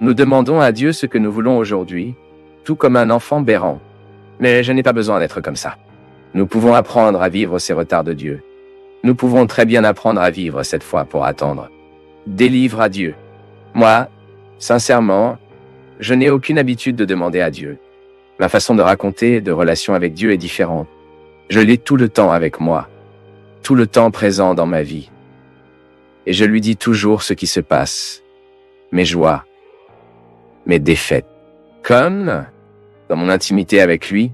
Nous demandons à Dieu ce que nous voulons aujourd'hui, tout comme un enfant berrant. Mais je n'ai pas besoin d'être comme ça. Nous pouvons apprendre à vivre ces retards de Dieu. Nous pouvons très bien apprendre à vivre cette fois pour attendre. Délivre à Dieu. Moi, sincèrement, je n'ai aucune habitude de demander à Dieu. Ma façon de raconter de relation avec Dieu est différente. Je l'ai tout le temps avec moi, tout le temps présent dans ma vie. Et je lui dis toujours ce qui se passe, mes joies, mes défaites. Comme, dans mon intimité avec lui,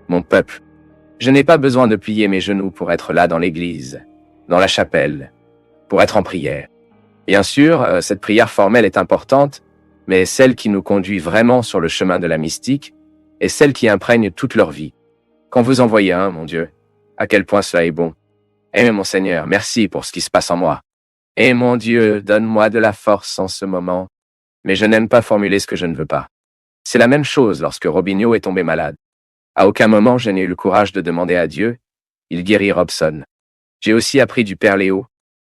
mon peuple. Je n'ai pas besoin de plier mes genoux pour être là dans l'église, dans la chapelle, pour être en prière. Bien sûr, cette prière formelle est importante, mais celle qui nous conduit vraiment sur le chemin de la mystique est celle qui imprègne toute leur vie. Quand vous en voyez un, mon Dieu, à quel point cela est bon. Eh mon Seigneur, merci pour ce qui se passe en moi. Eh mon Dieu, donne-moi de la force en ce moment. Mais je n'aime pas formuler ce que je ne veux pas. C'est la même chose lorsque Robinho est tombé malade. À aucun moment je n'ai eu le courage de demander à Dieu. Il guérit Robson. J'ai aussi appris du Père Léo.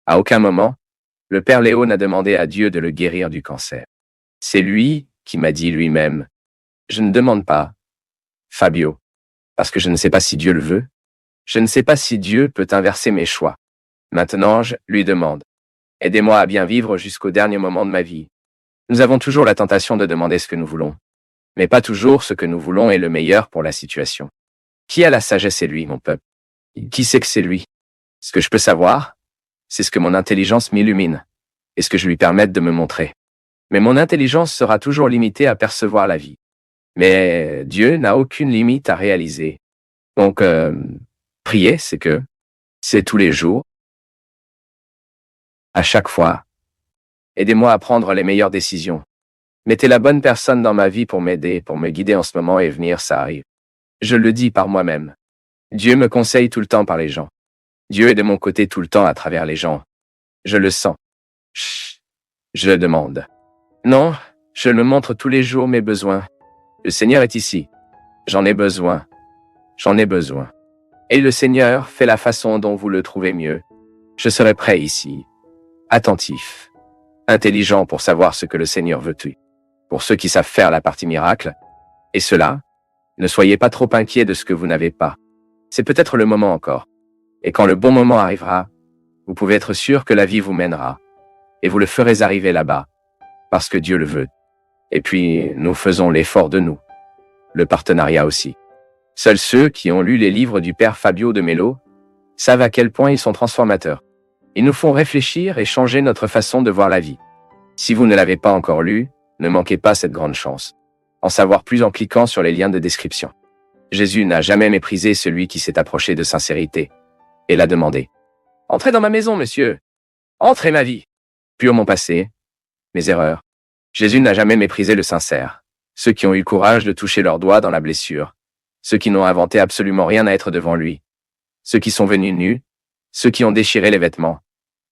À aucun moment, le Père Léo n'a demandé à Dieu de le guérir du cancer. C'est lui qui m'a dit lui-même. Je ne demande pas, Fabio, parce que je ne sais pas si Dieu le veut. Je ne sais pas si Dieu peut inverser mes choix. Maintenant, je lui demande. Aidez-moi à bien vivre jusqu'au dernier moment de ma vie. Nous avons toujours la tentation de demander ce que nous voulons. Mais pas toujours ce que nous voulons est le meilleur pour la situation. Qui a la sagesse est lui, mon peuple. Qui sait que c'est lui? Ce que je peux savoir, c'est ce que mon intelligence m'illumine, et ce que je lui permette de me montrer. Mais mon intelligence sera toujours limitée à percevoir la vie. Mais Dieu n'a aucune limite à réaliser. Donc, prier, c'est tous les jours, à chaque fois. Aidez-moi à prendre les meilleures décisions. Mettez la bonne personne dans ma vie pour m'aider, pour me guider en ce moment et venir, ça arrive. Je le dis par moi-même. Dieu me conseille tout le temps par les gens. Dieu est de mon côté tout le temps à travers les gens. Je le sens. Chut, je le demande. Non, je me montre tous les jours mes besoins. Le Seigneur est ici. J'en ai besoin. J'en ai besoin. Et le Seigneur fait la façon dont vous le trouvez mieux. Je serai prêt ici. Attentif. Intelligent pour savoir ce que le Seigneur veut tuer. Pour ceux qui savent faire la partie miracle. Et cela, ne soyez pas trop inquiets de ce que vous n'avez pas. C'est peut-être le moment encore. Et quand le bon moment arrivera, vous pouvez être sûr que la vie vous mènera. Et vous le ferez arriver là-bas. Parce que Dieu le veut. Et puis, nous faisons l'effort de nous. Le partenariat aussi. Seuls ceux qui ont lu les livres du père Fabio de Melo savent à quel point ils sont transformateurs. Ils nous font réfléchir et changer notre façon de voir la vie. Si vous ne l'avez pas encore lu, ne manquez pas cette grande chance. En savoir plus en cliquant sur les liens de description. Jésus n'a jamais méprisé celui qui s'est approché de sincérité et l'a demandé. Entrez dans ma maison, monsieur. Entrez ma vie. Pur mon passé, mes erreurs. Jésus n'a jamais méprisé le sincère. Ceux qui ont eu le courage de toucher leurs doigts dans la blessure. Ceux qui n'ont inventé absolument rien à être devant lui. Ceux qui sont venus nus. Ceux qui ont déchiré les vêtements.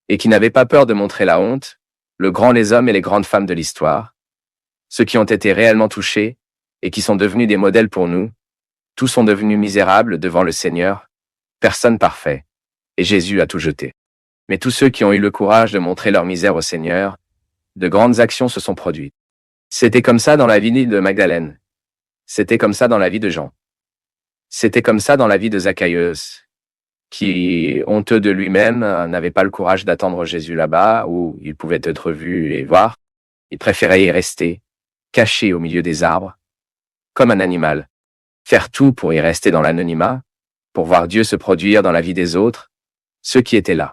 Et qui n'avaient pas peur de montrer la honte. Le grand les hommes et les grandes femmes de l'histoire. Ceux qui ont été réellement touchés et qui sont devenus des modèles pour nous. Tous sont devenus misérables devant le Seigneur. Personne parfait. Et Jésus a tout jeté. Mais tous ceux qui ont eu le courage de montrer leur misère au Seigneur, de grandes actions se sont produites. C'était comme ça dans la vie de Magdalène. C'était comme ça dans la vie de Jean. C'était comme ça dans la vie de Zacchaeus, qui, honteux de lui-même, n'avait pas le courage d'attendre Jésus là-bas, où il pouvait être vu et voir. Il préférait y rester, caché au milieu des arbres, comme un animal. Faire tout pour y rester dans l'anonymat, pour voir Dieu se produire dans la vie des autres, ceux qui étaient là.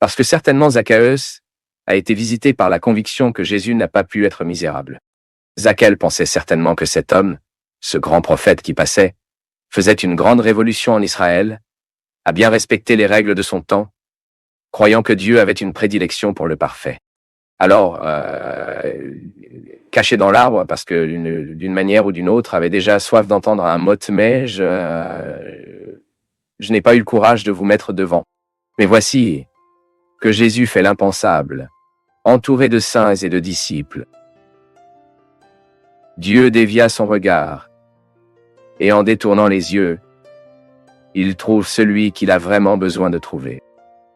Parce que certainement Zacchaeus a été visité par la conviction que Jésus n'a pas pu être misérable. Zacchaeus pensait certainement que cet homme, ce grand prophète qui passait, faisait une grande révolution en Israël, a bien respecté les règles de son temps, croyant que Dieu avait une prédilection pour le parfait. Alors, caché dans l'arbre, parce que d'une manière ou d'une autre, avait déjà soif d'entendre un mot, mais je n'ai pas eu le courage de vous mettre devant. Mais voici que Jésus fait l'impensable, entouré de saints et de disciples. Dieu dévia son regard, et en détournant les yeux, il trouve celui qu'il a vraiment besoin de trouver.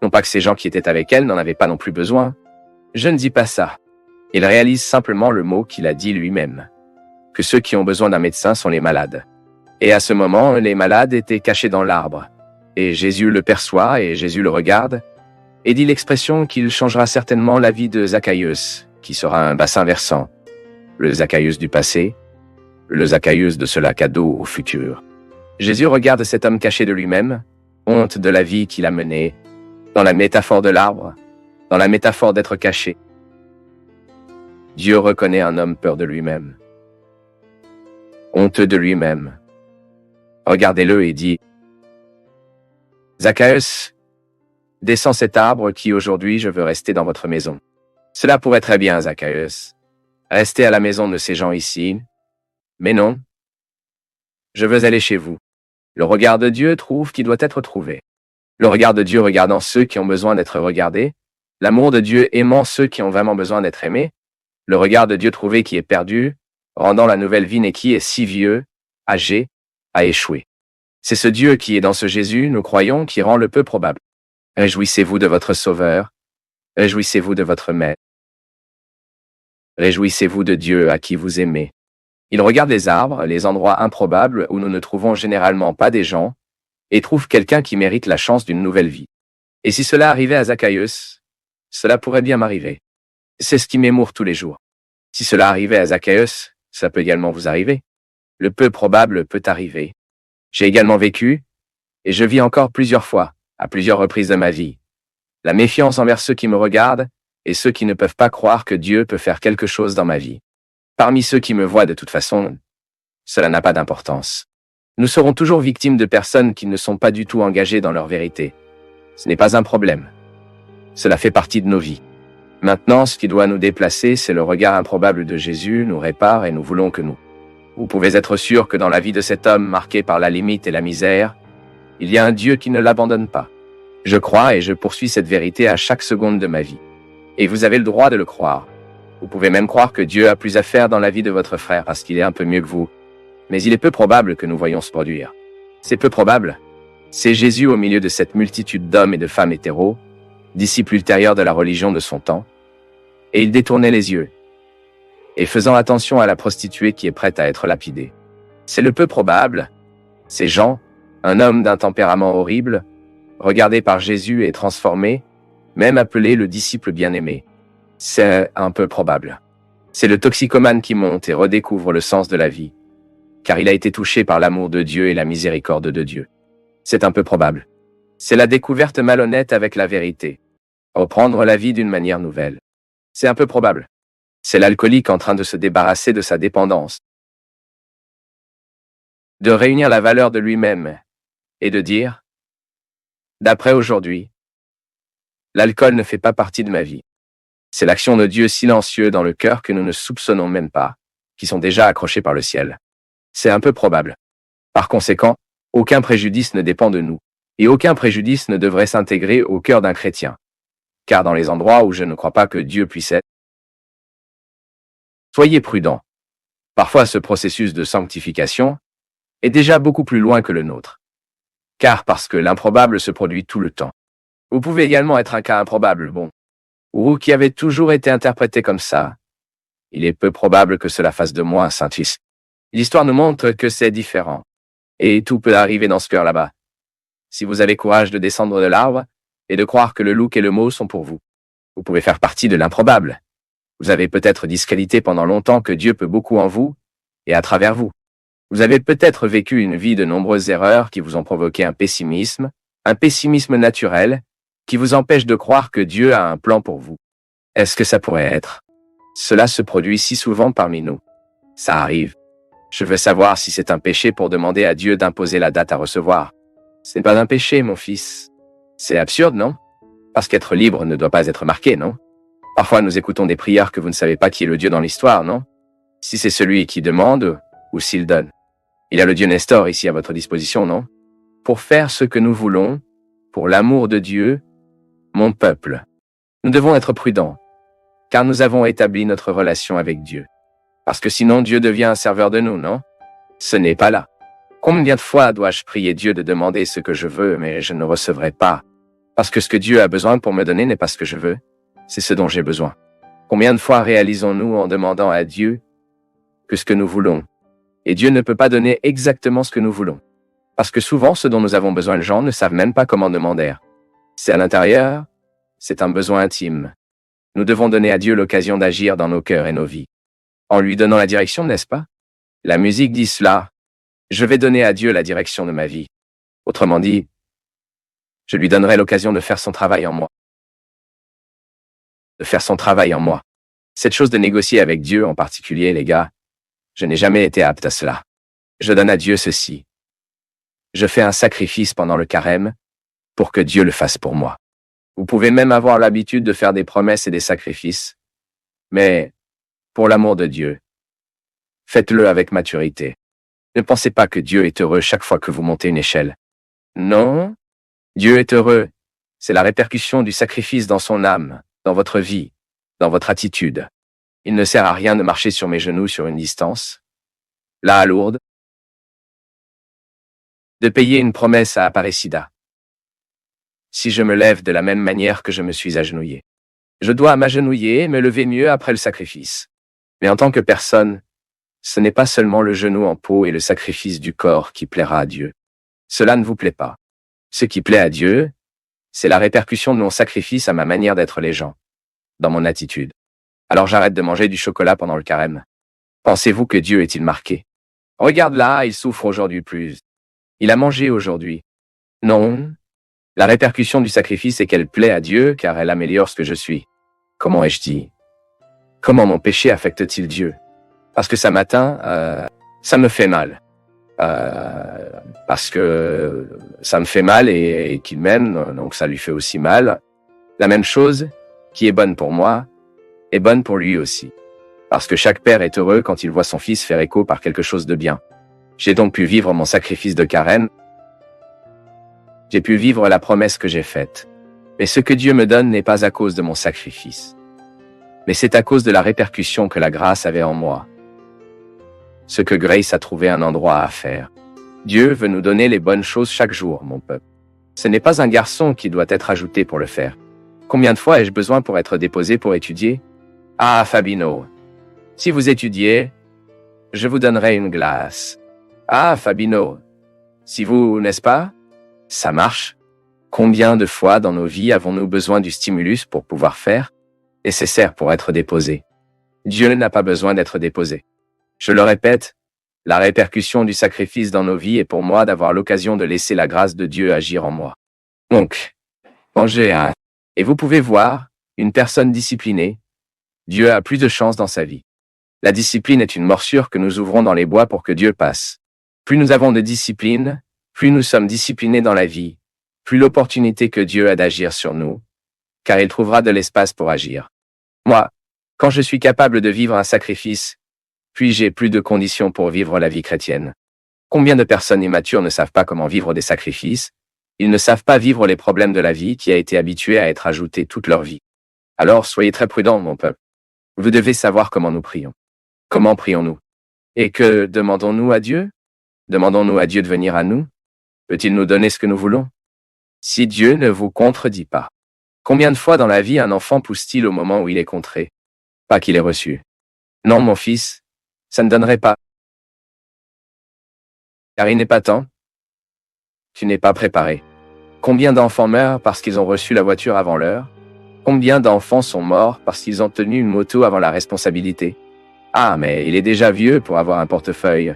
Non pas que ces gens qui étaient avec elle n'en avaient pas non plus besoin. Je ne dis pas ça. Il réalise simplement le mot qu'il a dit lui-même, que ceux qui ont besoin d'un médecin sont les malades. Et à ce moment, les malades étaient cachés dans l'arbre. Et Jésus le perçoit et Jésus le regarde, et dit l'expression qu'il changera certainement la vie de Zacchaeus, qui sera un bassin versant. Le Zacchaeus du passé, le Zacchaeus de ce lac à dos au futur. Jésus regarde cet homme caché de lui-même, honte de la vie qu'il a menée, dans la métaphore de l'arbre, dans la métaphore d'être caché. Dieu reconnaît un homme peur de lui-même, honteux de lui-même. Regardez-le et dit, Zacchaeus, descends cet arbre qui aujourd'hui je veux rester dans votre maison. Cela pourrait très bien, Zacchaeus, rester à la maison de ces gens ici, mais non. Je veux aller chez vous. Le regard de Dieu trouve qui doit être trouvé. Le regard de Dieu regardant ceux qui ont besoin d'être regardés, l'amour de Dieu aimant ceux qui ont vraiment besoin d'être aimés, le regard de Dieu trouvé qui est perdu, rendant la nouvelle vie née qui est si vieux, âgé, a échoué. C'est ce Dieu qui est dans ce Jésus, nous croyons, qui rend le peu probable. Réjouissez-vous de votre Sauveur, réjouissez-vous de votre Maître. Réjouissez-vous de Dieu à qui vous aimez. Il regarde les arbres, les endroits improbables où nous ne trouvons généralement pas des gens, et trouve quelqu'un qui mérite la chance d'une nouvelle vie. Et si cela arrivait à Zacchaeus, cela pourrait bien m'arriver. C'est ce qui m'émoure tous les jours. Si cela arrivait à Zacchaeus, ça peut également vous arriver. Le peu probable peut arriver. J'ai également vécu, et je vis encore plusieurs fois, à plusieurs reprises de ma vie, la méfiance envers ceux qui me regardent et ceux qui ne peuvent pas croire que Dieu peut faire quelque chose dans ma vie. Parmi ceux qui me voient de toute façon, cela n'a pas d'importance. Nous serons toujours victimes de personnes qui ne sont pas du tout engagées dans leur vérité. Ce n'est pas un problème. Cela fait partie de nos vies. Maintenant, ce qui doit nous déplacer, c'est le regard improbable de Jésus nous répare et nous voulons que nous. Vous pouvez être sûr que dans la vie de cet homme marqué par la limite et la misère, il y a un Dieu qui ne l'abandonne pas. Je crois et je poursuis cette vérité à chaque seconde de ma vie. Et vous avez le droit de le croire. Vous pouvez même croire que Dieu a plus à faire dans la vie de votre frère parce qu'il est un peu mieux que vous. Mais il est peu probable que nous voyions se produire. C'est peu probable. C'est Jésus au milieu de cette multitude d'hommes et de femmes hétéros, disciples ultérieurs de la religion de son temps, et il détournait les yeux, et faisant attention à la prostituée qui est prête à être lapidée. C'est le peu probable. C'est Jean, un homme d'un tempérament horrible, regardé par Jésus et transformé, même appelé le disciple bien-aimé. C'est un peu probable. C'est le toxicomane qui monte et redécouvre le sens de la vie, car il a été touché par l'amour de Dieu et la miséricorde de Dieu. C'est un peu probable. C'est la découverte malhonnête avec la vérité. Reprendre la vie d'une manière nouvelle. C'est un peu probable. C'est l'alcoolique en train de se débarrasser de sa dépendance. De réunir la valeur de lui-même et de dire, d'après aujourd'hui, l'alcool ne fait pas partie de ma vie. C'est l'action de Dieu silencieux dans le cœur que nous ne soupçonnons même pas, qui sont déjà accrochés par le ciel. C'est un peu probable. Par conséquent, aucun préjudice ne dépend de nous, et aucun préjudice ne devrait s'intégrer au cœur d'un chrétien. Car dans les endroits où je ne crois pas que Dieu puisse être, soyez prudents. Parfois ce processus de sanctification est déjà beaucoup plus loin que le nôtre. Car parce que l'improbable se produit tout le temps. Vous pouvez également être un cas improbable, ou qui avait toujours été interprété comme ça. Il est peu probable que cela fasse de moi un saint-fils. L'histoire nous montre que c'est différent. Et tout peut arriver dans ce cœur là-bas. Si vous avez courage de descendre de l'arbre et de croire que le look et le mot sont pour vous, vous pouvez faire partie de l'improbable. Vous avez peut-être discrédité pendant longtemps que Dieu peut beaucoup en vous et à travers vous. Vous avez peut-être vécu une vie de nombreuses erreurs qui vous ont provoqué un pessimisme naturel, qui vous empêche de croire que Dieu a un plan pour vous. Est-ce que ça pourrait être? Cela se produit si souvent parmi nous. Ça arrive. Je veux savoir si c'est un péché pour demander à Dieu d'imposer la date à recevoir. Ce n'est pas un péché, mon fils. C'est absurde, non? Parce qu'être libre ne doit pas être marqué, non? Parfois nous écoutons des prières que vous ne savez pas qui est le Dieu dans l'histoire, non? Si c'est celui qui demande ou s'il donne. Il y a le Dieu Nestor ici à votre disposition, non? Pour faire ce que nous voulons, pour l'amour de Dieu, mon peuple. Nous devons être prudents, car nous avons établi notre relation avec Dieu. Parce que sinon Dieu devient un serveur de nous, non? Ce n'est pas là. Combien de fois dois-je prier Dieu de demander ce que je veux, mais je ne recevrai pas? Parce que ce que Dieu a besoin pour me donner n'est pas ce que je veux, c'est ce dont j'ai besoin. Combien de fois réalisons-nous en demandant à Dieu que ce que nous voulons? Et Dieu ne peut pas donner exactement ce que nous voulons. Parce que souvent, ce dont nous avons besoin, les gens ne savent même pas comment demander. C'est à l'intérieur, c'est un besoin intime. Nous devons donner à Dieu l'occasion d'agir dans nos cœurs et nos vies. En lui donnant la direction, n'est-ce pas? La musique dit cela. Je vais donner à Dieu la direction de ma vie. Autrement dit, je lui donnerai l'occasion de faire son travail en moi. De faire son travail en moi. Cette chose de négocier avec Dieu en particulier, les gars, je n'ai jamais été apte à cela. Je donne à Dieu ceci. Je fais un sacrifice pendant le carême pour que Dieu le fasse pour moi. Vous pouvez même avoir l'habitude de faire des promesses et des sacrifices, mais pour l'amour de Dieu, faites-le avec maturité. Ne pensez pas que Dieu est heureux chaque fois que vous montez une échelle. Non, Dieu est heureux. C'est la répercussion du sacrifice dans son âme, dans votre vie, dans votre attitude. Il ne sert à rien de marcher sur mes genoux sur une distance, là à Lourdes, de payer une promesse à Aparecida. Si je me lève de la même manière que je me suis agenouillé. Je dois m'agenouiller et me lever mieux après le sacrifice. Mais en tant que personne, ce n'est pas seulement le genou en peau et le sacrifice du corps qui plaira à Dieu. Cela ne vous plaît pas. Ce qui plaît à Dieu, c'est la répercussion de mon sacrifice à ma manière d'être les gens, dans mon attitude. Alors j'arrête de manger du chocolat pendant le carême. Pensez-vous que Dieu est-il marqué? Regarde là, il souffre aujourd'hui plus. Il a mangé aujourd'hui. Non. La répercussion du sacrifice est qu'elle plaît à Dieu car elle améliore ce que je suis. Comment ai-je dit? Comment mon péché affecte-t-il Dieu? Parce que ça m'atteint, ça me fait mal. Parce que ça me fait mal et qu'il m'aime, donc ça lui fait aussi mal. La même chose, qui est bonne pour moi, est bonne pour lui aussi. Parce que chaque père est heureux quand il voit son fils faire écho par quelque chose de bien. J'ai donc pu vivre mon sacrifice de carême. J'ai pu vivre la promesse que j'ai faite. Mais ce que Dieu me donne n'est pas à cause de mon sacrifice. Mais c'est à cause de la répercussion que la grâce avait en moi. Ce que Grace a trouvé un endroit à faire. Dieu veut nous donner les bonnes choses chaque jour, mon peuple. Ce n'est pas un garçon qui doit être ajouté pour le faire. Combien de fois ai-je besoin pour être déposé pour étudier? Ah, Fabino. Si vous étudiez, je vous donnerai une glace. Ah, Fabino. Si vous, n'est-ce pas? Ça marche. Combien de fois dans nos vies avons-nous besoin du stimulus pour pouvoir faire? Nécessaire pour être déposé. Dieu n'a pas besoin d'être déposé. Je le répète, la répercussion du sacrifice dans nos vies est pour moi d'avoir l'occasion de laisser la grâce de Dieu agir en moi. Donc, mangez un. Et vous pouvez voir, une personne disciplinée, Dieu a plus de chance dans sa vie. La discipline est une morsure que nous ouvrons dans les bois pour que Dieu passe. Plus nous avons de discipline, plus nous sommes disciplinés dans la vie, plus l'opportunité que Dieu a d'agir sur nous, car il trouvera de l'espace pour agir. Moi, quand je suis capable de vivre un sacrifice, puis j'ai plus de conditions pour vivre la vie chrétienne. Combien de personnes immatures ne savent pas comment vivre des sacrifices? Ils ne savent pas vivre les problèmes de la vie qui a été habituée à être ajoutée toute leur vie. Alors soyez très prudents, mon peuple. Vous devez savoir comment nous prions. Comment prions-nous? Et que demandons-nous à Dieu? Demandons-nous à Dieu de venir à nous? Peut-il nous donner ce que nous voulons? Si Dieu ne vous contredit pas. Combien de fois dans la vie un enfant pousse-t-il au moment où il est contré? Pas qu'il ait reçu. Non, mon fils, ça ne donnerait pas. Car il n'est pas temps. Tu n'es pas préparé. Combien d'enfants meurent parce qu'ils ont reçu la voiture avant l'heure? Combien d'enfants sont morts parce qu'ils ont tenu une moto avant la responsabilité? Ah, mais il est déjà vieux pour avoir un portefeuille.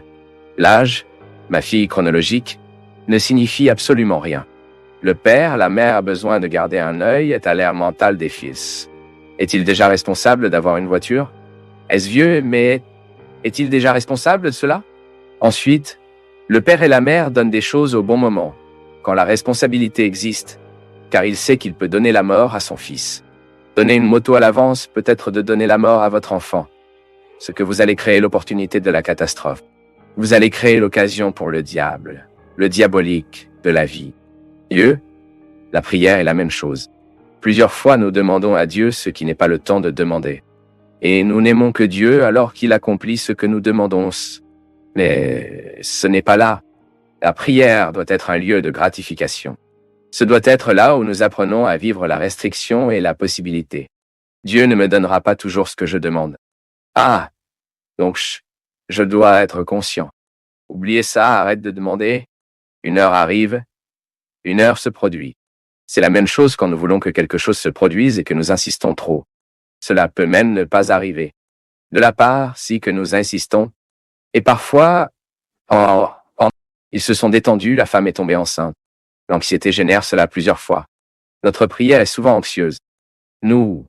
L'âge, ma fille chronologique, ne signifie absolument rien. Le père, la mère a besoin de garder un œil à l'ère mentale des fils. Est-il déjà responsable d'avoir une voiture? Est-ce vieux, mais est-il déjà responsable de cela? Ensuite, le père et la mère donnent des choses au bon moment, quand la responsabilité existe, car il sait qu'il peut donner la mort à son fils. Donner une moto à l'avance peut être de donner la mort à votre enfant, ce que vous allez créer l'opportunité de la catastrophe. Vous allez créer l'occasion pour le diable, le diabolique de la vie. Dieu, la prière est la même chose. Plusieurs fois nous demandons à Dieu ce qui n'est pas le temps de demander. Et nous n'aimons que Dieu alors qu'il accomplit ce que nous demandons. Mais ce n'est pas là. La prière doit être un lieu de gratification. Ce doit être là où nous apprenons à vivre la restriction et la possibilité. Dieu ne me donnera pas toujours ce que je demande. Ah, donc je dois être conscient. Oubliez ça, arrête de demander. Une heure arrive, une heure se produit. C'est la même chose quand nous voulons que quelque chose se produise et que nous insistons trop. Cela peut même ne pas arriver. De la part, si que nous insistons, et parfois, ils se sont détendus, la femme est tombée enceinte. L'anxiété génère cela plusieurs fois. Notre prière est souvent anxieuse. Nous